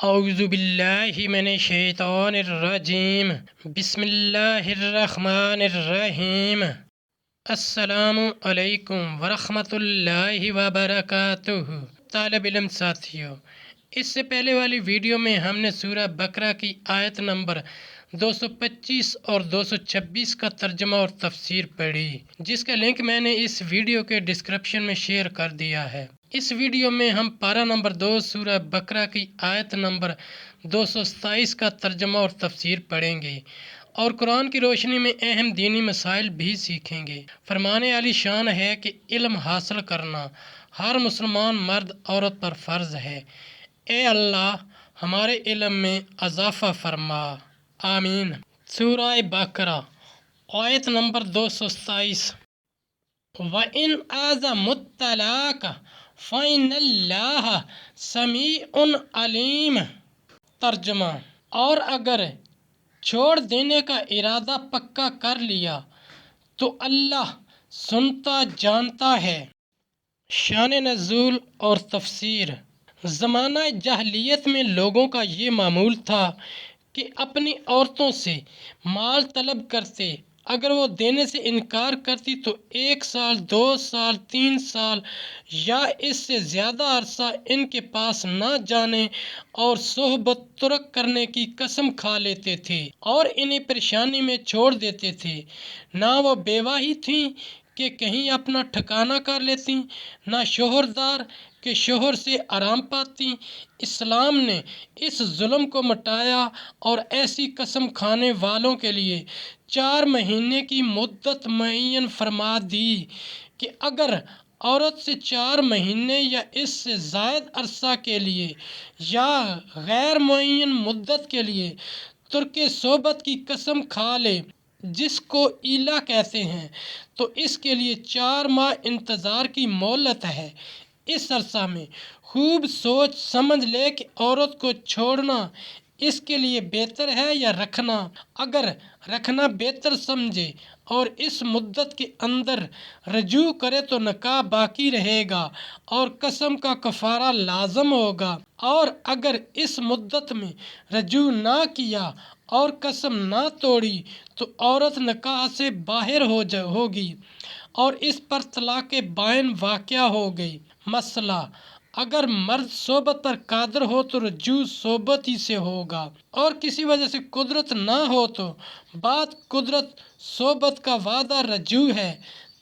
اعوذ باللہ من الشیطان الرجیم بسم اللہ الرحمن الرحیم۔ السلام علیکم ورحمۃ اللہ وبرکاتہ۔ طالب علم ساتھیوں، اس سے پہلے والی ویڈیو میں ہم نے سورہ بقرہ کی آیت نمبر 225 اور 226 کا ترجمہ اور تفسیر پڑھی، جس کا لنک میں نے اس ویڈیو کے ڈسکرپشن میں شیئر کر دیا ہے۔ اس ویڈیو میں ہم پارہ نمبر 2 سورہ بقرہ کی آیت نمبر 227 کا ترجمہ اور تفسیر پڑھیں گے اور قرآن کی روشنی میں اہم دینی مسائل بھی سیکھیں گے۔ فرمان عالی شان ہے کہ علم حاصل کرنا ہر مسلمان مرد عورت پر فرض ہے۔ اے اللہ، ہمارے علم میں اضافہ فرما، آمین۔ سورہ بقرہ آیت نمبر 227۔ وَإِنْ أَعْزَمُوا الطَّلَاقَ فَإِنَّ اللَّهَ سَمِيعٌ عَلِيمٌ۔ ترجمہ: اور اگر چھوڑ دینے کا ارادہ پکا کر لیا تو اللہ سنتا جانتا ہے۔ شان نزول اور تفسیر۔ زمانہ جاہلیت میں لوگوں کا یہ معمول تھا کہ اپنی عورتوں سے مال طلب کرتے، اگر وہ دینے سے انکار کرتی تو 1 سال، 2 سال، 3 سال یا اس سے زیادہ عرصہ ان کے پاس نہ جانے اور صحبت ترک کرنے کی قسم کھا لیتے تھے اور انہیں پریشانی میں چھوڑ دیتے تھے۔ نہ وہ بیوہ ہی تھیں کہ کہیں اپنا ٹھکانہ کر لیتیں، نہ شوہردار کہ شوہر سے آرام پاتی۔ اسلام نے اس ظلم کو مٹایا اور ایسی قسم کھانے والوں کے لیے 4 مہینے کی مدت معین فرما دی کہ اگر عورت سے 4 مہینے یا اس سے زائد عرصہ کے لیے یا غیر معین مدت کے لیے ترک صحبت کی قسم کھا لے، جس کو ایلا کہتے ہیں، تو اس کے لیے 4 ماہ انتظار کی مہلت ہے۔ اس عرصہ میں خوب سوچ سمجھ لے کہ عورت کو چھوڑنا اس کے لیے بہتر ہے یا رکھنا۔ اگر رکھنا بہتر سمجھے اور اس مدت کے اندر رجوع کرے تو نکاح باقی رہے گا اور قسم کا کفارہ لازم ہوگا، اور اگر اس مدت میں رجوع نہ کیا اور قسم نہ توڑی تو عورت نکاح سے باہر ہوگی اور اس پر طلاق بائن واقع ہو گئی۔ مسئلہ: اگر مرد صحبت پر قادر ہو تو رجوع صحبت ہی سے ہوگا، اور کسی وجہ سے قدرت نہ ہو تو بعد قدرت صحبت کا وعدہ رجوع ہے۔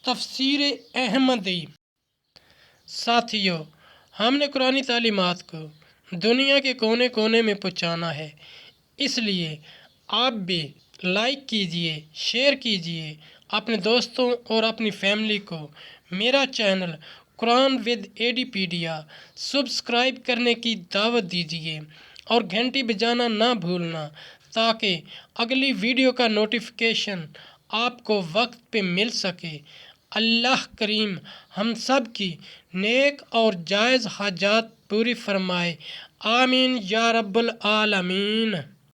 تفسیر احمدی۔ ساتھیو، ہم نے قرآنی تعلیمات کو دنیا کے کونے کونے میں پہنچانا ہے، اس لیے آپ بھی لائک کیجئے، شیئر کیجئے اپنے دوستوں اور اپنی فیملی کو۔ میرا چینل قرآن ود ایڈیپیڈیا سبسکرائب کرنے کی دعوت دیجیے اور گھنٹی بجانا نہ بھولنا تاکہ اگلی ویڈیو کا نوٹیفیکیشن آپ کو وقت پہ مل سکے۔ اللہ کریم ہم سب کی نیک اور جائز حاجات پوری فرمائے، آمین یا رب العالمین۔